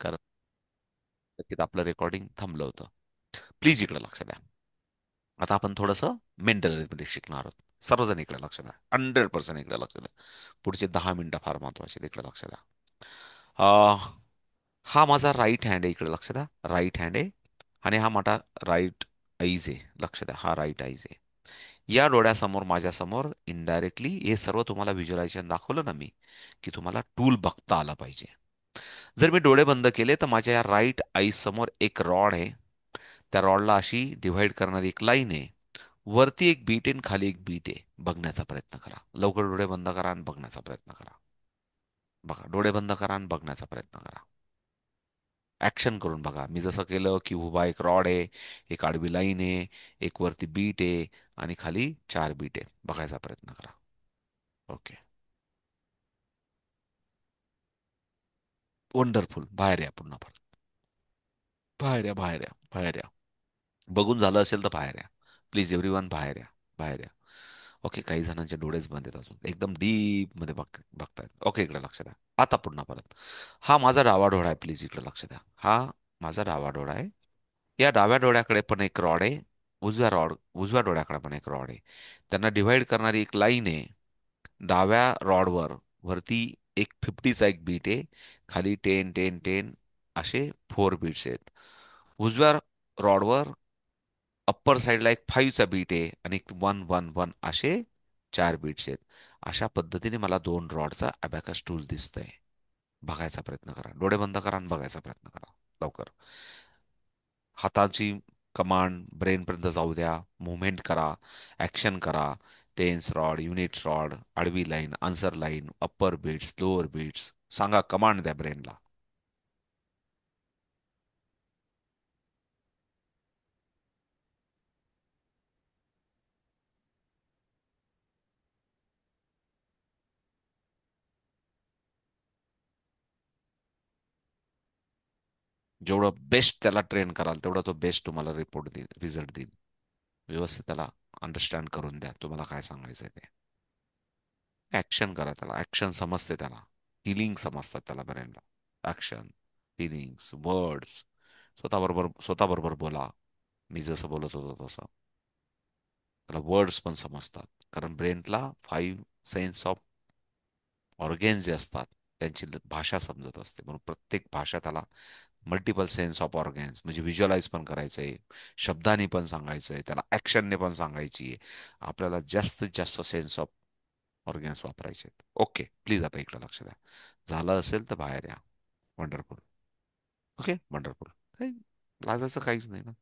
कारण नक्कीच आपलं रेकॉर्डिंग थांबलं होतं. प्लीज इकडे लक्ष द्या. आता आपण थोडंसं मेंटल अरिथमेटिक शिकणार आहोत. सर्वजण इकडे लक्ष द्या. 100% इकडे लक्ष द्या. पुढचे 10 मिनिटं फार महत्वाचे आहेत. इकडे लक्ष द्या. अं, हा माझा राईट हँड आहे. इकडे लक्ष द्या. राईट हँड आहे आणि हा माझा राईट आईज आहे. लक्ष द्या. हा राईट आईज आहे. या डोळ्यासमोर माझ्यासमोर इनडायरेक्टली हे सर्व तुम्हाला व्हिज्युअलायझेशन दाखवलं ना मी, की तुम्हाला टूल बघता आला पाहिजे. जर मी डोळे बंद केले तर माझ्या या राईट आईज समोर एक रॉड आहे. त्या रॉडला अशी डिव्हाइड करणारी एक लाईन आहे. वरती एक बीट आहे आणि खाली एक बीट आहे. बघण्याचा प्रयत्न करा. लवकर डोळे बंद करा आणि बघण्याचा प्रयत्न करा. बघा, डोळे बंद करा आणि बघण्याचा प्रयत्न करा. ऍक्शन करून बघा. मी जसं केलं की उभा एक रॉड आहे, एक आडवी लाईन आहे, एक वरती बीट आहे आणि खाली 4 बीट आहे. बघायचा प्रयत्न करा. ओके. वंडरफुल. बाहेर या पुन्हा परत. बाहेर या, बाहेर या, बाहेर या. बघून झालं असेल तर बाहेर या. प्लीज एव्हरीवन बाहेर या. बाहेर या. ओके, काही जणांचे डोळेच बंद आहेत अजून. एकदम डीप मध्ये बघतायत. ओके, इकडे लक्ष द्या. आता पुन्हा परत. हा माझा डावा डोळा आहे. प्लीज इकडे लक्ष द्या. हा माझा डावा डोळा आहे. या डाव्या डोळ्याकडे पण एक रॉड आहे. उजव्या डोळ्याकडे पण एक रॉड आहे. त्यांना डिव्हाइड करणारी एक लाईन आहे. डाव्या रॉडवर वरती एक 50चा एक बीट आहे. खाली 10 10 10 असे 4 बीट्स आहेत. उजव्या रॉडवर अप्पर साईडला एक 5चा बीट आहे आणि एक 1 1 1 असे 4 बीट्स आहेत. अशा पद्धतीने मला 2 रॉडचा अबॅकस टूल दिसतंय. बघायचा प्रयत्न करा. डोळे बंद करा आणि बघायचा प्रयत्न करा. लवकर. हाताची कमांड ब्रेनपर्यंत जाऊ द्या. मुवमेंट करा. ऍक्शन करा. टेन्स रॉड, युनिट रॉड, आडवी line, answer line, upper beats, lower beats. सांगा, कमांड द्या ब्रेनला. जेवढं बेस्ट त्याला ट्रेन कराल तेवढा तो बेस्ट तुम्हाला रिपोर्ट देईल, रिझल्ट देईल. व्यवस्थित त्याला अंडरस्टँड करून द्या तुम्हाला काय सांगायचंय ते. ऍक्शन करा. त्याला ऍक्शन समजते. त्याला हिलिंग समजतात त्याला ब्रेनला. Action, हिलिंग्स, words. स्वतःबरोबर बोला. मी जसं बोलत होतो तसं. त्याला वर्ड्स पण समजतात. कारण ब्रेनला 5 सेन्स ऑफ ऑर्गेन्स जे असतात त्यांची भाषा समजत असते. म्हणून प्रत्येक भाषा त्याला मल्टिपल सेन्स ऑफ ऑर्गन्स म्हणजे व्हिज्युअलाइज पण करायचंय, शब्दांनी पण सांगायचंय, त्याला ऍक्शनने पण सांगायची आहे. आपल्याला जास्तीत जास्त सेन्स ऑफ ऑर्गन्स वापरायचे आहेत. ओके, प्लीज आता इकडे लक्ष द्या. झालं असेल तर बाहेर या. वंडरफुल. Okay, wonderful. काही लाजायचं काहीच नाही ना.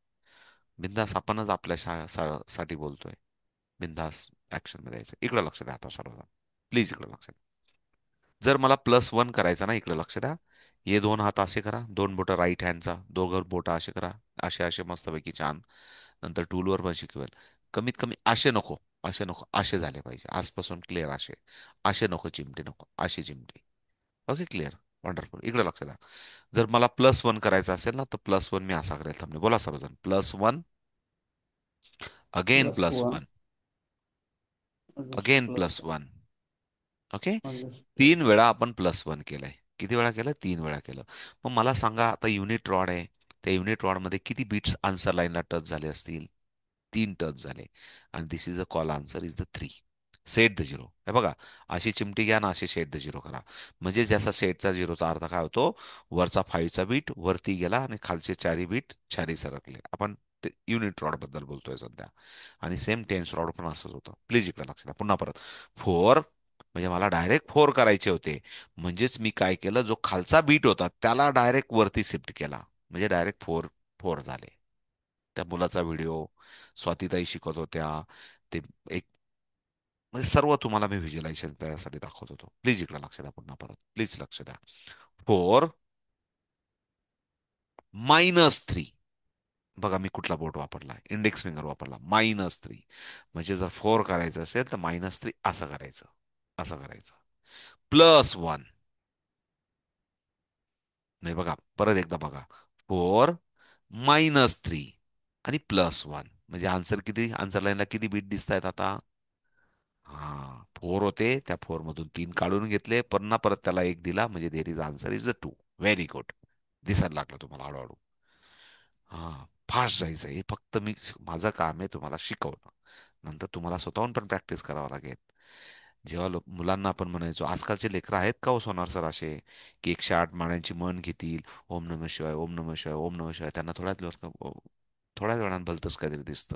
बिंदास आपणच आपल्या साठी बोलतोय. बिंदास ऍक्शन मध्ये यायचं. इकडे लक्ष द्या आता सर्वजण. प्लीज इकडे लक्ष द्या. जर मला +1 करायचा ना, इकडे लक्ष द्या. हे 2 हात असे करा. 2 बोटं राईट हँडचा, दोघं बोटं असे करा. असे असे मस्तपैकी छान. नंतर टूलवर पण शिकवेल. कमीत कमी असे नको. असे नको. असे झाले पाहिजे. आजपासून क्लिअर असे. असे नको चिमटे नको. अशी चिमटे. Okay, clear. वंडरफुल. इकडे लक्ष द्या. जर मला +1 करायचं असेल ना, तर +1 मी असा करेल. थांबले बोला सर्वजण. +1, again plus plus one one again plus +1. Okay. Understood. 3 वेळा आपण +1 केलंय. किती वेळा केलं? 3 वेळा केलं. मग मला सांगा, आता युनिट रॉड आहे. त्या युनिट रॉड मध्ये किती बीट्स आन्सर लाईनला टच झाले असतील? 3 टच झाले. आणि this is a call answer is the 3. Set the zero. हे बघा, अशी चिमटी घ्या ना, अशी सेट द झिरो करा. म्हणजे ज्याचा सेटचा झिरोचा अर्थ काय होतो? वरचा 5चा बीट वरती गेला आणि खालचे 4 बीट खाली सरकले. आपण युनिट रॉड बद्दल बोलतोय सध्या. आणि सेम टेन्स रॉड पण असंच होतं. प्लीज इकडे लक्ष द्या. पुन्हा परत. 4 म्हणजे मला डायरेक्ट 4 करायचे होते. म्हणजेच मी काय केलं, जो खालचा बीट होता त्याला डायरेक्ट वरती शिफ्ट केला. म्हणजे डायरेक्ट 4 4 झाले. त्या मुलाचा व्हिडिओ स्वातीताई शिकवत होत्या. ते एक म्हणजे सर्व तुम्हाला मी व्हिज्युअलायझेशन त्यासाठी दाखवत होतो. प्लीज इकडे लक्ष द्या. पुन्हा परत प्लीज लक्ष द्या. 4 -3. बघा मी कुठला बोट वापरला, इंडेक्स फिंगर वापरला. -3 म्हणजे जर 4 करायचं असेल तर -3 असं करायचं. असं करायचं. +1. नाही, बघा परत एकदा बघा. 4 -3 आणि +1 म्हणजे आन्सर किती? आन्सर लाईनला किती बीट दिसत आहेत आता? हा, 4 होते. त्या 4 मधून 3 काढून घेतले. पुन्हा परत त्याला 1 दिला म्हणजे there is answer is 2. Very good. दिसायला लागलं तुम्हाला हळूहळू. हा, फास्ट जायचं हे फक्त माझं काम आहे तुम्हाला शिकवणं. नंतर तुम्हाला स्वतःहून पण प्रॅक्टिस करावं लागेल. जेव्हा मुलांना आपण म्हणायचो, आजकालचे लेकरं आहेत का हो सोनार सर असे, की 108 माळ्यांची म्हण घेतील, ओम नमः शिवाय, ओम नमः शिवाय, ओम नमः शिवाय, त्यांना थोड्याच वेळानं भलतंच काहीतरी दिसतं.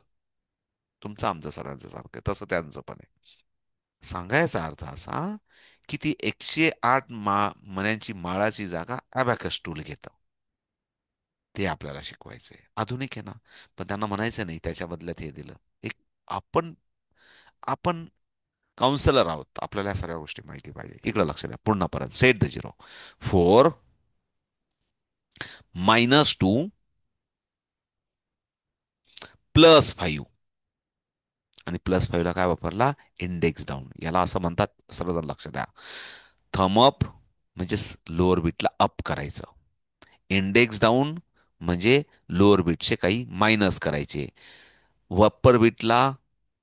तुमचं आमचं सर्वांचं सारखं आहे, तसं त्यांचं पण आहे. सांगायचा अर्थ असा की ती 108 मण्यांची माळाची जागा अबॅकस टूल घेतं. ते आपल्याला शिकवायचंय. आधुनिक आहे ना, पण त्यांना म्हणायचं नाही त्याच्या बदल्यात हे दिलं. एक आपण आपण काउन्सिलर आहोत, आपल्याला या सगळ्या गोष्टी माहिती पाहिजे. इकडं लक्ष द्या, पुन्हा परत सेट द झिरो. 4 -2 +5. आणि +5 ला काय वापरला? Index down. याला असं म्हणतात, सर्वजण लक्ष द्या. थम अप म्हणजे लोअर बीटला अप करायचं. इंडेक्स डाऊन म्हणजे लोअर बीटचे काही मायनस करायचे. अप्पर बीटला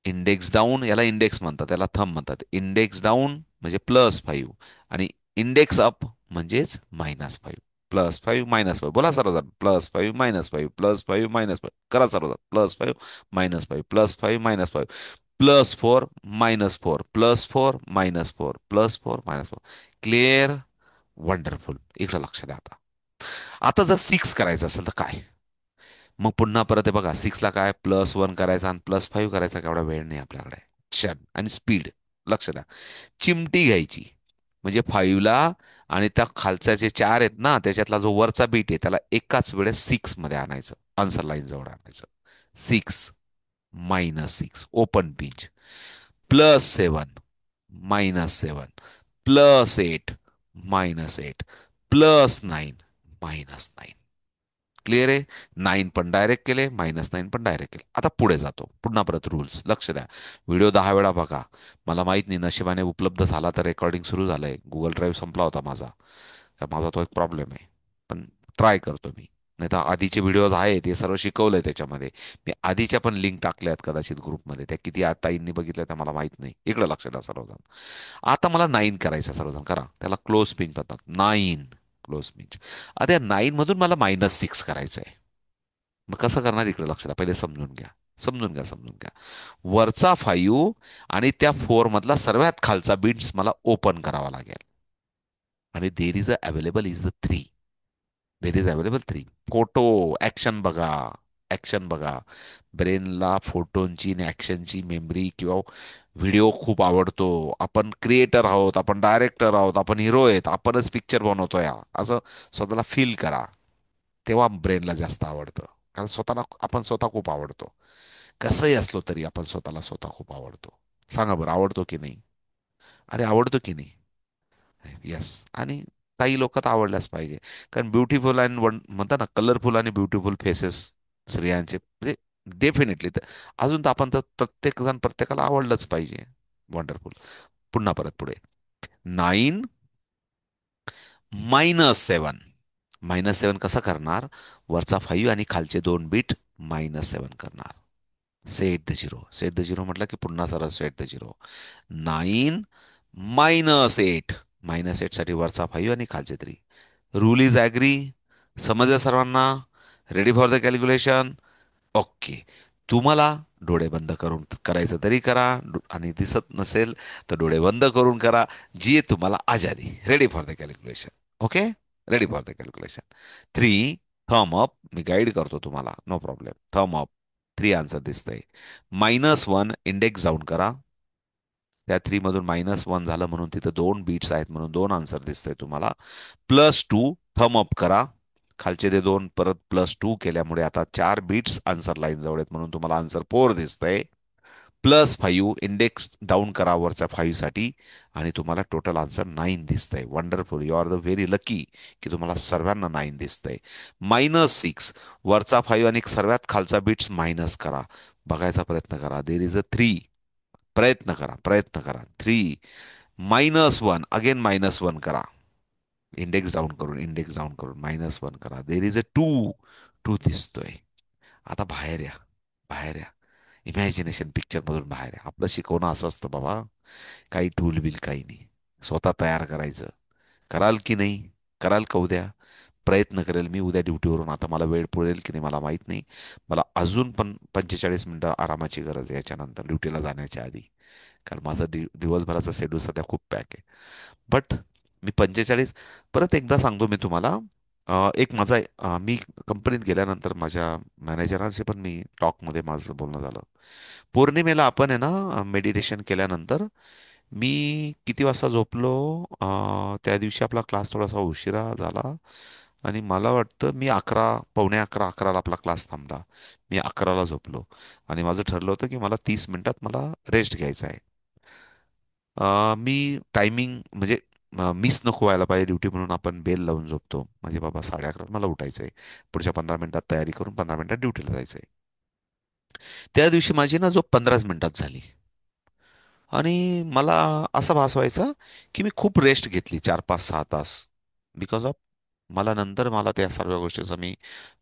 इंडेक्स डाऊन, याला इंडेक्स म्हणतात, त्याला थंब म्हणतात. इंडेक्स डाऊन म्हणजे +5 आणि इंडेक्स अप म्हणजेच -5. +5 -5 बोला सर्वजण. +5 -5 +5 -5 करा सर्वजण. +5 -5 +5 -5 +4 -4 +4 -4 +4 -4. क्लिअर? वंडरफुल. इकडं लक्ष द्या आता. आता जर 6 करायचं असेल तर काय? मग पुन्हा परत हे बघा, 6 ला काय +1 करायचा आणि +5 करायचा, केवढा वेळ नाही आपल्याकडे. क्षण आणि स्पीड. लक्ष द्या. चिमटी घ्यायची म्हणजे 5 ला आणि त्या खालच्या जे 4 आहेत ना, त्याच्यातला जो वरचा बीट आहे त्याला एकाच वेळेस 6 मध्ये आणायचं, आन्सर लाईन जवळ आणायचं. 6 -6 ओपन पिंच, +7 -7 +8 -8 +9 -9. क्लिअर आहे? 9 पण डायरेक्ट केले, -9 पण डायरेक्ट केले. आता पुढे जातो. पुन्हा परत रूल्स लक्ष द्या. व्हिडिओ 10 वेळा बघा. मला माहित नाही, नशिबाने उपलब्ध झाला तर रेकॉर्डिंग सुरू झालंय. गुगल ड्राईव्ह संपला होता माझा, तर माझा तो एक प्रॉब्लेम आहे. पण ट्राय करतो मी. नाही तर आधीचे व्हिडिओज आहेत, ते सर्व शिकवलंय त्याच्यामध्ये. मी आधीच्या पण लिंक टाकल्या आहेत कदाचित ग्रुपमध्ये. त्या किती आता ताईंनी बघितल्या त्या मला माहित नाही. इकडे लक्ष द्या सर्वजण. आता मला 9 करायचं, सर्वजण करा. त्याला क्लोज पिंच म्हणतात. 9 क्लोज पिंच. आता या 9 मधून मला -6 करायचं आहे. मग कसं करणार? इकडे लक्ष द्या. पहिले समजून घ्या. समजून घ्या. वरचा 5 आणि त्या 4 मधला सर्वात खालचा बिट्स मला ओपन करावा लागेल. आणि there is available is the 3. There is available 3. Photo, action बघा. ऍक्शन बघा. ब्रेनला फोटोंची आणि ऍक्शनची मेमरी किंवा व्हिडिओ खूप आवडतो. आपण क्रिएटर आहोत, आपण डायरेक्टर आहोत, आपण हिरो आहेत, आपणच पिक्चर बनवतोय असं स्वतःला फील करा. तेव्हा ब्रेनला जास्त आवडतं. कारण स्वतःला आपण स्वतः खूप आवडतो. कसंही असलो तरी आपण स्वतःला स्वतः खूप आवडतो. सांगा बरं, आवडतो की नाही? अरे आवडतो की नाही? येस. आणि काही लोक तर आवडल्याच पाहिजे. कारण ब्युटिफुल अँड म्हणतात ना, कलरफुल आणि ब्युटिफुल फेसेस स्त्रियांचे म्हणजे डेफिनेटली. तर अजून तर आपण तर प्रत्येक जण प्रत्येकाला आवडलंच पाहिजे. वंडरफुल. पुन्हा परत पुढे. 9 -7. -7 कसं करणार? वरचा 5 आणि खालचे 2 बीट -7 करणार. Set the zero. Set the zero म्हटलं की पुन्हा सरळ सेट द झिरो. 9 -8. -8 साठी वरचा 5 आणि खालचे 3. Rule is agree. समजलं सर्वांना? Ready for the calculation? Okay. तुम्हाला डोळे बंद करून करायचं तरी करा, आणि दिसत नसेल तर डोळे बंद करून करा. जी तुम्हाला आजादी. Ready for the calculation. Okay. Ready for the calculation. 3 thumb up. मी गाईड करतो तुम्हाला, no problem. Thumb up. 3 answer दिसतंय. -1 इंडेक्स डाऊन करा. त्या 3 मधून -1 झालं म्हणून तिथं 2 बीट्स आहेत म्हणून 2 आन्सर दिसतंय तुम्हाला. +2 थम अप करा. खालचे ते 2 परत +2 केल्यामुळे आता 4 बीट्स आन्सर लाईन जवळ आहेत म्हणून तुम्हाला आन्सर 4 दिसतंय. +5 इंडेक्स डाऊन करा वरच्या 5 साठी आणि तुम्हाला टोटल आन्सर 9 दिसतंय. Wonderful. You are the very lucky की तुम्हाला सर्वांना 9 दिसतंय. -6 वरचा 5 आणि सर्वात खालचा बिट्स मायनस करा. बघायचा प्रयत्न करा. There is a 3. प्रयत्न करा, प्रयत्न करा. 3 -1 अगेन -1 करा. इंडेक्स डाऊन करून -1 करा. There is a 2. 2 दिसतोय. आता बाहेर या. बाहेर या. इमॅजिनेशन पिक्चर मधून बाहेर आहे. आपलं शिकवणं असं असतं बाबा. काही टूल बिल काही नाही. स्वतः तयार करायचं. कराल की नाही? कराल का उद्या? प्रयत्न करेल मी उद्या ड्युटीवरून. आता मला वेळ पुरेल की नाही मला माहित नाही. मला अजून पण 45 मिनिटं आरामाची गरज आहे याच्यानंतर ड्युटीला जाण्याच्या आधी. कारण माझं दिवसभराचं शेड्यूल सध्या खूप पॅक आहे. बट मी 45, परत एकदा सांगतो मी तुम्हाला. एक माझा मी कंपनीत गेल्यानंतर माझ्या मॅनेजरांशी पण मी टॉकमध्ये माझं बोलणं झालं. पौर्णिमेला आपण आहे ना मेडिटेशन केल्यानंतर मी किती वाजता झोपलो? त्या दिवशी आपला क्लास थोडासा उशिरा झाला आणि मला वाटतं मी 11, पावणे 11, 11ला आपला क्लास थांबला. मी 11ला झोपलो आणि माझं ठरलं होतं की मला 30 मिनिटात मला रेस्ट घ्यायचा आहे. मी टायमिंग म्हणजे मिस नको व्हायला पाहिजे ड्युटी म्हणून आपण बेल लावून झोपतो. म्हणजे बाबा 11:30 मला उठायचं आहे. पुढच्या 15 मिनिटात तयारी करून 15 मिनिटात ड्युटीला जायचं आहे. त्या दिवशी माझी ना झोप 15 मिनिटात झाली. आणि मला असं भास व्हायचा की मी खूप रेस्ट घेतली 4, 5, 6 तास. बिकॉज ऑफ मला त्या सर्व गोष्टीचा मी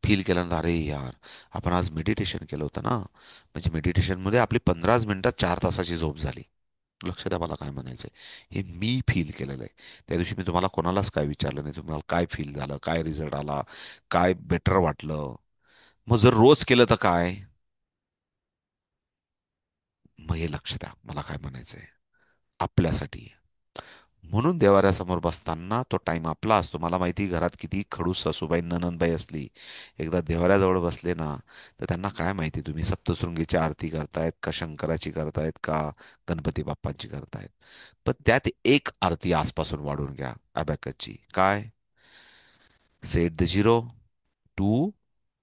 फील केल्यानंतर अरे यार, आपण आज मेडिटेशन केलं होतं ना. म्हणजे मेडिटेशनमध्ये आपली 15 मिनिटात 4 तासाची झोप झाली. लक्ष द्या मला काय म्हणायचंय. हे मी फील केलेलं आहे. त्या दिवशी मी तुम्हाला कोणालाच काय विचारलं नाही, तुम्हाला काय फील झालं, काय रिझल्ट आला, काय बेटर वाटलं. मग जर रोज केलं तर काय? मग हे लक्ष द्या मला काय म्हणायचंय. आपल्यासाठी, म्हणून देवाऱ्यासमोर बसताना तो टाइम आपला असतो. मला माहिती घरात किती खडूस सासूबाई ननंदबाई असली, एकदा देवाऱ्याजवळ बसले ना, तर त्यांना काय माहिती तुम्ही सप्तशृंगीची आरती करतायत का, शंकराची करतायत का, गणपती बाप्पांची करतायत. पण त्यात एक आरती आसपासून वाढून घ्या अबॅकसची. काय? Set the zero, 2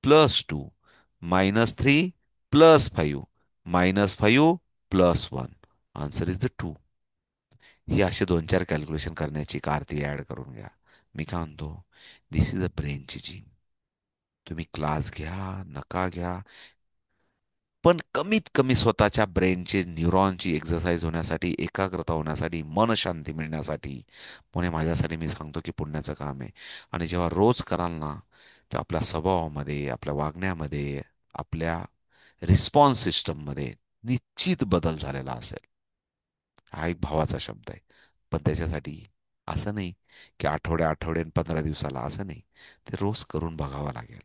+ 2 -3 +5 -5 +1. Answer is the 2. ही असे 2-4 कॅल्क्युलेशन करण्याची एक आरती ऍड करून घ्या. मी काय म्हणतो, दिस इज अ ब्रेनची जिम. तुम्ही क्लास घ्या नका घ्या, पण कमीत कमी स्वतःच्या ब्रेनचे न्यूरॉनची एक्सरसाइज होण्यासाठी, एकाग्रता होण्यासाठी, मन शांती मिळण्यासाठी, पुणे माझ्यासाठी मी सांगतो की पुण्याचं काम आहे. आणि जेव्हा रोज कराल ना, तर आपल्या स्वभावामध्ये, आपल्या वागण्यामध्ये, आपल्या रिस्पॉन्स सिस्टममध्ये निश्चित बदल झालेला असेल. हा एक भावाचा शब्द आहे. पण त्याच्यासाठी असं नाही की आठवड्याने 15 दिवसाला, असं नाही. ते रोज करून बघावं लागेल.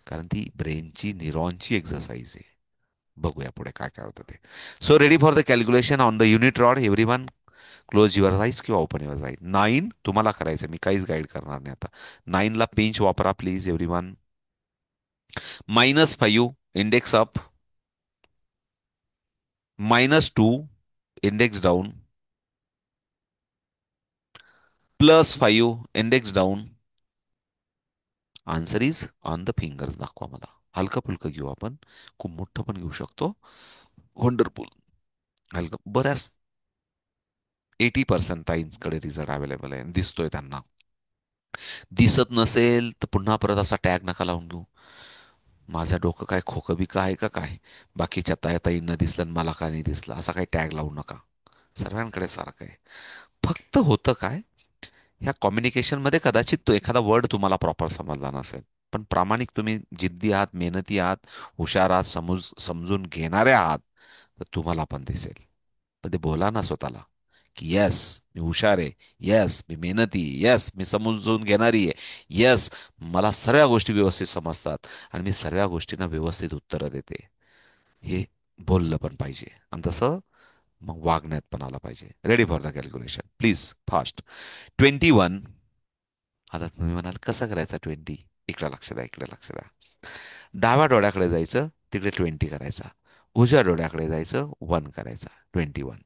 कारण ती ब्रेनची न्यूरॉनची एक्सरसाइज आहे. बघूया पुढे काय काय होतं ते. So ready for the calculation on the unit rod every one. Close your eyes किंवा ओपन युअर आईज. 9 तुम्हाला करायचं, मी काहीच गाईड करणार नाही आता. 9ला पिंच वापरा please every one. -5 index up, -2 index down, +5 index down. Answer is on the fingers. दाखवा मला. हलकं फुलकं घेऊ आपण, खूप मोठं पण घेऊ शकतो. वंडरफुल. हलकं बऱ्याच 80% ताईंकडे रिझल्ट अवेलेबल आहे, दिसतोय त्यांना. दिसत नसेल तर पुन्हा परत असा टॅग नका लावून घेऊ. माझं डोकं काय खोकं बिकं आहे का काय, बाकीच्या ताईंना दिसलं आणि मला का नाही दिसलं, असा काही टॅग लावू नका. सर्वांकडे सारखं आहे. फक्त होतं काय, ह्या कॉम्युनिकेशनमध्ये कदाचित तो एखादा वर्ड तुम्हाला प्रॉपर समजला नसेल. पण प्रामाणिक तुम्ही जिद्दी आहात, मेहनती आहात, हुशार आहात, समजून घेणारे आहात, तर तुम्हाला पण दिसेल. पण ते बोला ना स्वतःला की येस मी हुशार आहे, येस मी मेहनती, येस मी समजून घेणारी आहे, येस मला सर्व गोष्टी व्यवस्थित समजतात आणि मी सर्व गोष्टींना व्यवस्थित उत्तरं देते. हे बोललं पण पाहिजे आणि तसं मग वागण्यात पण आलं पाहिजे. Ready for the calculation please, fast. 21. आता तुम्ही म्हणाल कसं करायचं 20? इकडे लक्ष द्या, इकडे लक्ष द्या. डाव्या डोळ्याकडे जायचं, तिकडे 20 करायचा. उजव्या डोळ्याकडे जायचं, 1 करायचा. 21.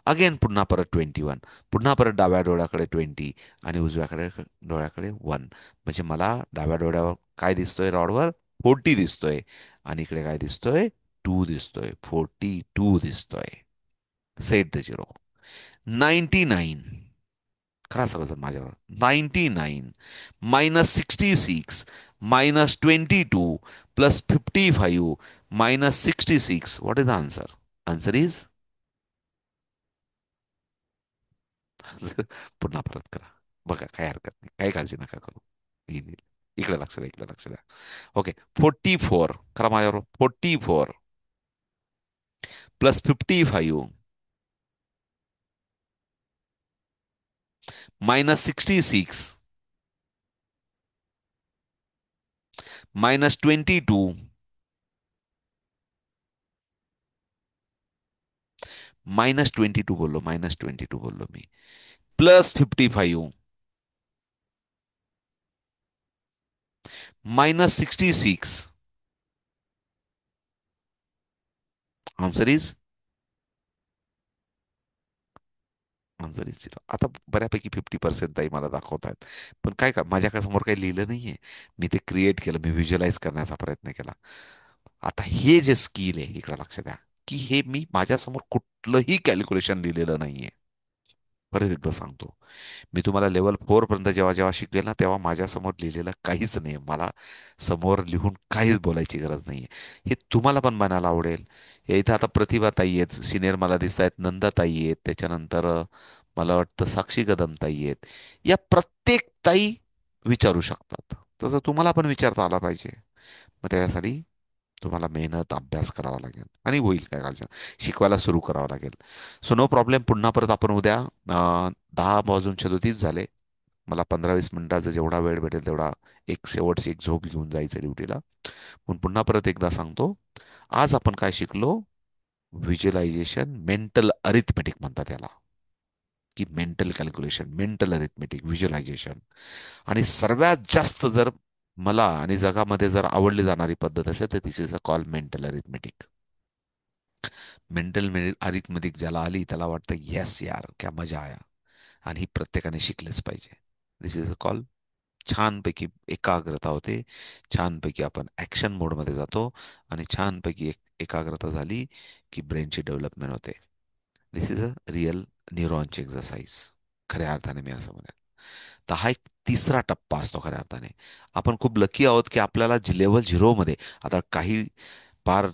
अगेन पुन्हा परत 21. पुन्हा परत डाव्या डोळ्याकडे 20 आणि उजव्याकडे डोळ्याकडे 1. म्हणजे मला डाव्या डोळ्यावर काय दिसतोय रॉडवर? 40 दिसतोय. आणि इकडे काय दिसतोय? 2 दिसतोय. 42 दिसतोय. Set the zero. 99. खरा सर्वजण माझ्यावर. 99 -66 -22 +55 -66. What is the answer? Answer is पुन्हा परत करा. बघा काही हरकत नाही, काही काळजी नका करू. येईल, येईल. इकडे लक्ष द्या, इकडे लक्ष द्या. ओके. 44 खरा माझ्यावर. 44 +55 -66 -22, -22 बोललो, -22 बोललो मी, +55, -66. Answer is answer is 0. आता बऱ्यापैकी 50% ताई मला दाखवतायत. पण काय का माझ्याकडे समोर काही लिहिलं नाहीये. मी ते क्रिएट केलं, मी व्हिज्युअलाइज करण्याचा प्रयत्न केला. आता हे जे स्किल आहे, इकडे लक्ष द्या, की हे मी माझ्यासमोर कुठलंही कॅल्क्युलेशन लिहिलेलं नाहीये. परत एकदा सांगतो, मी तुम्हाला लेवल 4 पर्यंत जेव्हा जेव्हा शिकवेल ना, तेव्हा माझ्यासमोर लिहिलेलं काहीच नाही. मला समोर लिहून काहीच बोलायची गरज नाहीये. हे तुम्हाला पण बनायला आवडेल. या इथं आता प्रतिभा ताई आहेत, सिनियर मला दिसत आहेत, नंदा ताई आहेत, त्याच्यानंतर मला वाटतं साक्षी कदम ताई आहेत. या प्रत्येक ताई विचारू शकतात. तसं तुम्हाला पण विचारता आला पाहिजे. मग त्यासाठी तुम्हाला मेहनत, अभ्यास करावा लागेल आणि होईल, काय काळजी नाही. शिकवायला सुरू करावं लागेल. So no problem. पुन्हा परत आपण उद्या 10 वाजून 37 झाले. मला 15-20 मिनिटाचा जेवढा वेळ भेटेल तेवढा एक शेवटची एक झोप घेऊन जायचं ड्युटीला. पण पुन्हा परत एकदा सांगतो, आज आपण काय शिकलो? व्हिज्युअलायझेशन, मेंटल अरिथमेटिक म्हणतात याला, की mental calculation, mental arithmetic, visualisation. आणि सर्वात जास्त जर मला आणि जगामध्ये जर आवडली जाणारी पद्धत असेल तर this is a call mental arithmetic. Mental arithmetic ज्याला आली त्याला वाटतं येस यार क्या मजा आया, आणि ही प्रत्येकाने शिकलेच पाहिजे. This is a call. छानपैकी एकाग्रता होते, छानपैकी आपण ऍक्शन मोडमध्ये जातो, आणि छानपैकी एकाग्रता झाली की ब्रेनची डेव्हलपमेंट होते. दिस इज अ रिअल न्यूरॉनची एक्सरसाइज, खऱ्या अर्थाने मी असं म्हणेन. तर हा एक तिसरा टप्पा असतो खऱ्या अर्थाने. आपण खूप लकी आहोत की आपल्याला लेवल 0 मध्ये, आता काही पार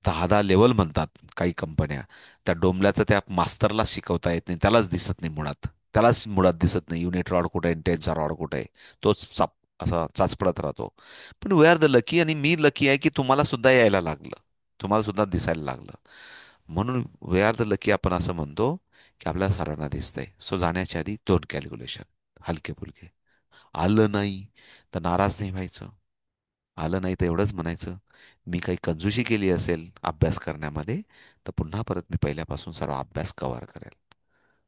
10-10 लेवल म्हणतात काही कंपन्या, त्या डोंबल्याचं त्या मास्तरला शिकवता येत नाही, त्यालाच दिसत नाही मुळात. त्यालाच मुळात दिसत नाही युनिट रॉड कुठे आहे, टेन्चा रॉड कुठे आहे. तोच असा चाचपडत राहतो. पण वी आर द लकी, आणि मी लकी आहे की तुम्हाला सुद्धा यायला लागलं, तुम्हाला सुद्धा दिसायला लागलं. म्हणून वी आर द लकी आपण असं म्हणतो की आपल्याला सरांना दिसतंय. सो जाण्याच्या आधी 2 कॅल्क्युलेशन, हलके फुलके. आलं नाही तर नाराज नाही व्हायचं. आलं नाही तर एवढंच म्हणायचं, मी काही कंजूशी केली असेल अभ्यास करण्यामध्ये, तर पुन्हा परत मी पहिल्यापासून सर्व अभ्यास कव्हर करेल.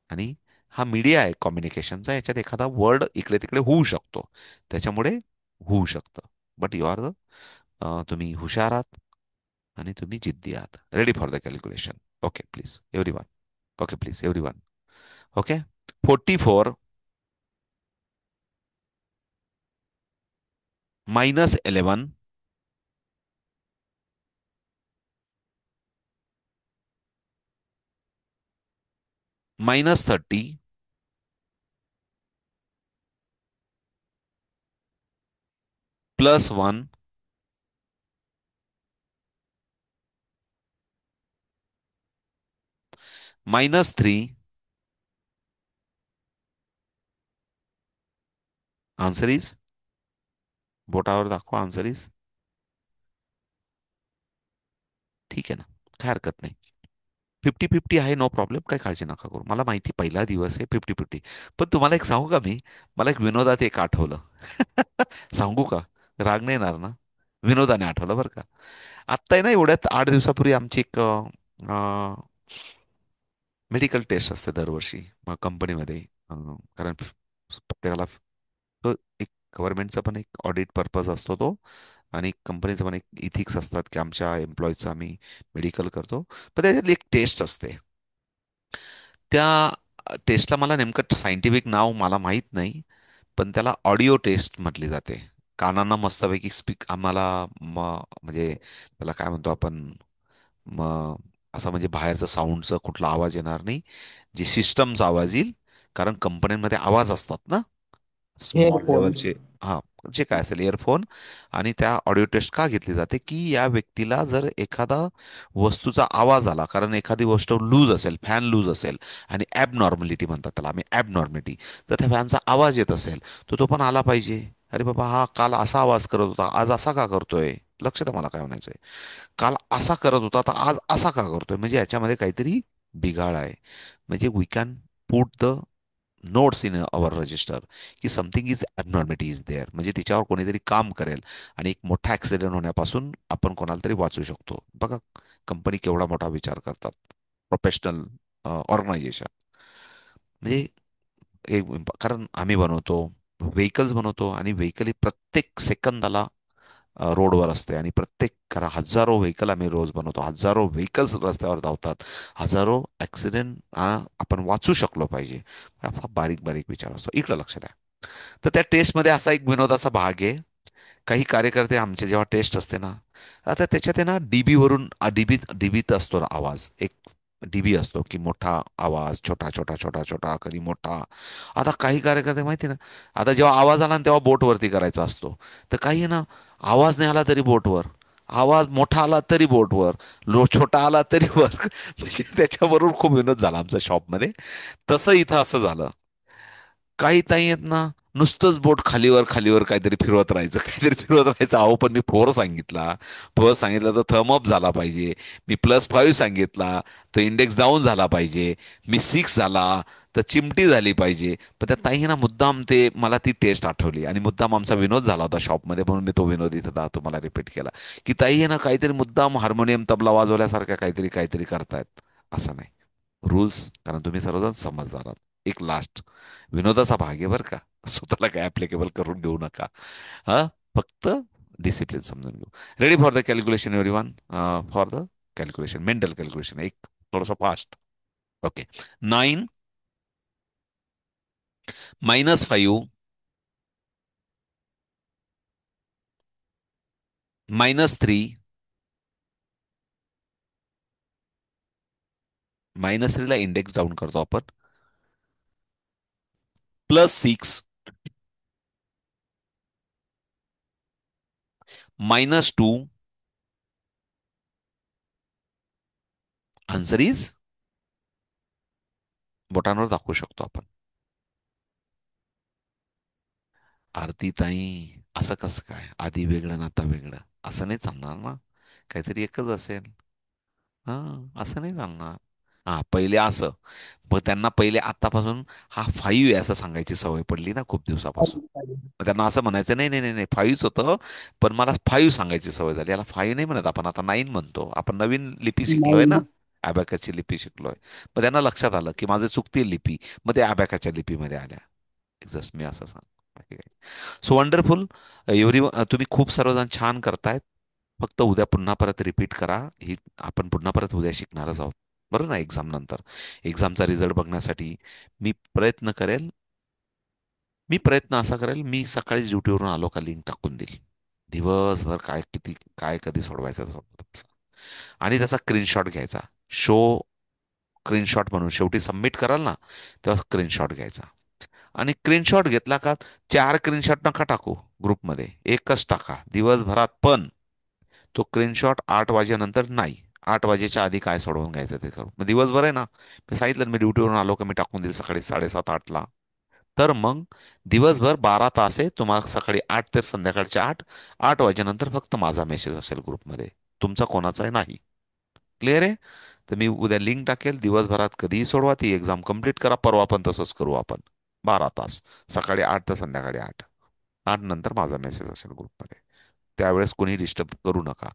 आणि हा मीडिया आहे कम्युनिकेशनचा, याच्यात एखादा वर्ड इकडे तिकडे होऊ शकतो, त्याच्यामुळे होऊ शकतं. बट यू आर द, तुम्ही हुशार आहात आणि तुम्ही जिद्दी आहात. Ready for the calculation. Okay please everyone. Okay please everyone. Okay. 44 -11 -30 +1 -3. Answer is, बोटावर दाखवा. आन्सर इज, ठीक आहे ना, काय हरकत नाही. 50-50 आहे, नो प्रॉब्लेम, काही काळजी नका करू. मला माहिती पहिला दिवस आहे, 50-50. पण तुम्हाला एक सांगू का मी, मला एक विनोदात एक आठवलं. सांगू का? राग नाही येणार ना? विनोदाने आठवलं बरं का. आत्ता आहे ना, एवढ्यात 8 दिवसापूर्वी आमची एक मेडिकल टेस्ट असते दरवर्षी मग कंपनीमध्ये. कारण प्रत्येकाला तो एक गव्हर्नमेंटचा पण एक ऑडिट पर्पज असतो तो, आणि कंपनीचं पण एक इथिक्स असतात की आमच्या एम्प्लॉईजचं आम्ही मेडिकल करतो. पण त्याच्यातली एक टेस्ट असते. त्या टेस्टला मला नेमकं सायंटिफिक नाव मला माहीत नाही, पण त्याला ऑडिओ टेस्ट म्हटली जाते. कानांना मस्तपैकी आम्हाला म्हणजे त्याला काय म्हणतो आपण, मग असं म्हणजे बाहेरचं साऊंडचं कुठला आवाज येणार नाही, जी सिस्टमचा आवाज येईल. कारण कंपन्यांमध्ये आवाज असतात ना, स्मॉल एअरफोन्स. लेवलचे. हा, जे काय असेल इयरफोन. आणि त्या ऑडिओ टेस्ट का घेतली जाते, की या व्यक्तीला जर एखादा वस्तूचा आवाज आला, कारण एखादी गोष्ट लूज असेल, फॅन लूज असेल, आणि ॲबनॉर्मलिटी म्हणतात त्याला आम्ही, ॲबनॉर्मलिटी, तर त्या फॅनचा आवाज येत असेल, तर तो पण आला पाहिजे. अरे बाबा, हा काल असा आवाज करत होता, आज असा का करतोय? लक्षात आहे मला काय म्हणायचंय? काल असा करत होता तर आज असा का करतोय? म्हणजे याच्यामध्ये काहीतरी बिघाड आहे. म्हणजे we can put the notes in our register की something is abnormality is there, म्हणजे तिच्यावर कोणीतरी काम करेल आणि एक मोठा ऍक्सिडेंट होण्यापासून आपण कोणाला तरी वाचू शकतो. बघा कंपनी केवढा मोठा विचार करतात, प्रोफेशनल ऑर्गनायझेशन. म्हणजे कारण आम्ही बनवतो व्हेकल्स बनवतो आणि व्हेकल ही प्रत्येक सेकंदाला रोडवर असते आणि प्रत्येक हजारो व्हेकल आम्ही रोज बनवतो, हजारो व्हेकल्स रस्त्यावर धावतात, हजारो ऍक्सिडेंट आपण वाचू शकलो पाहिजे. हा बारीक बारीक विचार असतो. इकडं लक्ष द्या. तर त्या टेस्टमध्ये असा एक विनोदाचा भाग आहे. काही कार्यकर्ते आमचे जेव्हा टेस्ट असते ना, आता त्याच्यात आहे ना डीबी वरून डीबीत असतो ना आवाज, एक डीबी असतो की मोठा आवाज, छोटा छोटा छोटा छोटा, कधी मोठा. आता काही कार्यकर्ते माहिती ना, आता जेव्हा आवाज आला ना तेव्हा बोट वरती करायचा असतो. तर काही आहे ना, आवाज नाही आला तरी बोटवर, आवाज मोठा आला तरी बोटवर, छोटा आला तरी वर. म्हणजे त्याच्यावरून खूप विनोद झाला आमच्या शॉपमध्ये. तसं इथं असं झालं. काही ताई आहेत ना, नुसतंच बोट खालीवर खालीवर काहीतरी फिरवत राहायचं, काहीतरी फिरवत राहायचं. अहो पण मी फोर सांगितला तर थंब अप झाला पाहिजे. मी +5 सांगितला तर इंडेक्स डाऊन झाला पाहिजे. मी 6 झाला तर चिमटी झाली पाहिजे. पण त्या ताई ना मुद्दाम ते मला ती टेस्ट आठवली आणि मुद्दाम आमचा विनोद झाला होता शॉपमध्ये, म्हणून मी तो विनोद इथं तुम्हाला रिपीट केला. की ताई आहे ना काहीतरी मुद्दाम हार्मोनियम तबला वाजवल्यासारख्या काहीतरी काहीतरी करतायत. असं नाही. रूल्स, कारण तुम्ही सर्वजण समजदार आहात. एक लास्ट विनोदाचा भाग आहे बरं का, स्वतःला काय ऍप्लिकेबल करून घेऊ नका. हा, फक्त डिसिप्लिन समजून घेऊ. Ready for the calculation every one. For the calculation, mental calculation, एक थोडंसं फास्ट. ओके. 9 -5 -3 -3 ला इंडेक्स डाऊन करतो आपण. +6 -2. आन्सर इज, बोटांवर दाखवू शकतो आपण. आरती ताई, असं कसं काय आधी वेगळं ना आता वेगळं? असं नाही चालणार ना, काहीतरी एकच असेल. हा, असं नाही चालणार. हा, पहिले असं. मग त्यांना पहिले आतापासून हा 5 आहे असं सांगायची सवय पडली ना खूप दिवसापासून. मग त्यांना असं म्हणायचं नाही नाही नाही नाही 5च होतं, पण मला 5 सांगायची सवय झाली. याला 5 नाही म्हणत आपण, आता 9 म्हणतो. आपण नवीन लिपी शिकलोय ना, नाही. अबॅकसची लिपी शिकलोय. मग त्यांना लक्षात आलं की माझं चुकती लिपी, मग ते अबॅकसच्या लिपीमध्ये आल्या. जस्ट मी असं सांग, बाकी काही. सो वंडरफुल एव्हरी, तुम्ही खूप सर्वजण छान करतायत. फक्त उद्या पुन्हा परत रिपीट करा. ही आपण पुन्हा परत उद्या शिकणारच आहोत, बरं ना, एक्झाम नंतर. एक्झामचा रिझल्ट बघण्यासाठी मी प्रयत्न करेल. मी प्रयत्न असा करेल, मी सकाळी ड्युटीवरून आलो का लिंक टाकून देईल. दिवसभर काय किती काय कधी सोडवायचं ते सोडवायचं. आणि त्याचा स्क्रीनशॉट घ्यायचा. शो स्क्रीनशॉट म्हणून शेवटी सबमिट कराल ना, तेव्हा स्क्रीनशॉट घ्यायचा. आणि स्क्रीनशॉट घेतला का, 4 स्क्रीनशॉट नका टाकू ग्रुपमध्ये, एकच टाका दिवसभरात. पण तो स्क्रीनशॉट 8 वाजेनंतर नाही, 8 वाजेच्या आधी काय सोडवून घ्यायचं ते करू. मग दिवसभर आहे ना, मी सांगितलं ना, मी ड्युटीवरून आलो का मी टाकून देईल सकाळी 7:30-8 ला. तर मग दिवसभर 12 तास आहे तुम्हाला, सकाळी 8 ते संध्याकाळचे 8. 8 वाजेनंतर फक्त माझा मेसेज असेल ग्रुपमध्ये, तुमचा कोणाचाही नाही. क्लिअर आहे? तर मी उद्या लिंक टाकेल, दिवसभरात कधीही सोडवा ती एक्झाम, कंप्लीट करा. परवा पण तसंच करू आपण. 12 तास, सकाळी 8 ते संध्याकाळी 8. 8 नंतर माझा मेसेज असेल ग्रुपमध्ये. त्यावेळेस कोणी डिस्टर्ब करू नका.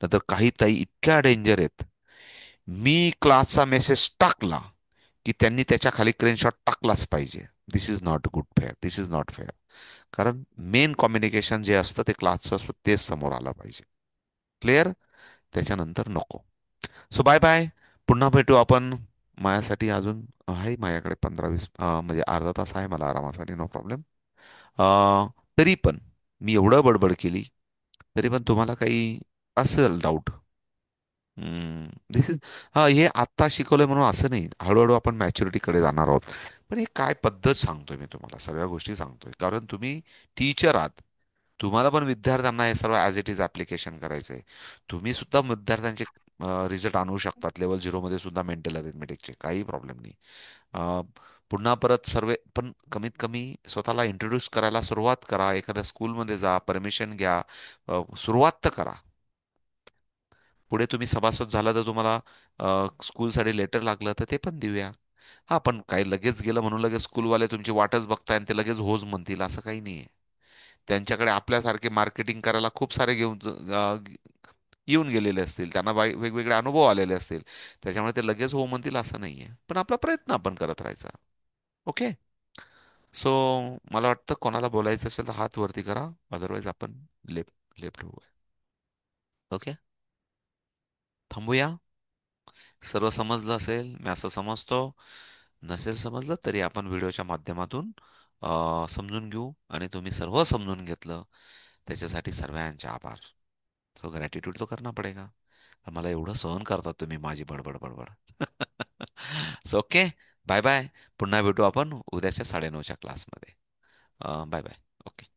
नंतर काही ताई इतक्या डेंजर आहेत. मी क्लासचा मेसेज टाकला की त्यांनी त्याच्या खाली स्क्रीनशॉट टाकलाच पाहिजे. This is not good fair, this is not fair. कारण मेन कम्युनिकेशन जे असतं ते क्लासचं असतं, तेच समोर आलं पाहिजे. क्लिअर? त्याच्यानंतर नको. So bye bye. पुन्हा भेटू आपण. माझ्यासाठी अजून आहे, माझ्याकडे 15-20 म्हणजे अर्धा तास आहे मला आरामासाठी, नो प्रॉब्लेम. तरी पण मी एवढं बडबड केली, तरी पण तुम्हाला काही असेल डाऊट. दिस इज, हा, हे आत्ता शिकवलंय म्हणून असं नाही, हळूहळू आपण मॅच्युरिटीकडे जाणार आहोत. पण हे काय पद्धत सांगतोय मी तुम्हाला, सगळ्या गोष्टी सांगतोय कारण तुम्ही टीचर आहात. तुम्हाला पण विद्यार्थ्यांना हे सर्व ॲज इट इज ऍप्लिकेशन करायचंय. तुम्ही सुद्धा विद्यार्थ्यांचे रिझल्ट आणू शकतात लेवल 0 मध्ये सुद्धा, मेंटल अरिथमेटिकचे काही प्रॉब्लेम नाही. अ, पुन्हा परत सर्व, पण कमीत कमी स्वतःला इंट्रोड्यूस करायला सुरुवात करा. एखाद्या स्कूलमध्ये जा, परमिशन घ्या. सुरुवात तर करा. पुढे तुम्ही सभासद झाला तर तुम्हाला स्कूलसाठी लेटर लागलं तर ते पण देऊया. हा, पण काही लगेच गेलं म्हणून लगेच स्कूलवाले तुमची वाटच बघताय आणि ते लगेच होच म्हणतील असं काही नाहीये. त्यांच्याकडे आपल्यासारखे मार्केटिंग करायला खूप सारे येऊन गेलेले असतील, त्यांना वेगवेगळे अनुभव आलेले असतील, त्याच्यामुळे ते लगेच हो म्हणतील असं नाहीये. पण आपला प्रयत्न आपण करत राहायचा. ओके. सो मला वाटतं कोणाला बोलायचं असेल तर हात वरती करा, अदरवाईज आपण लेफ्ट लेफ्ट होऊया. ओके. थांबूया. सर्व समजलं असेल, मी असं समजतो. नसेल समजलं तरी आपण व्हिडिओच्या माध्यमातून समजून घेऊ, आणि तुम्ही सर्व समजून घेतलं त्याच्यासाठी सर्वांचे आभार. सो ग्रॅटिट्यूड तो करना पडेगा. तर मला एवढं सहन करतात तुम्ही माझी बडबड बडबड. So okay. Bye bye. पुन्हा भेटू आपण उद्याच्या 9:30च्या क्लासमध्ये. Bye bye. ओके.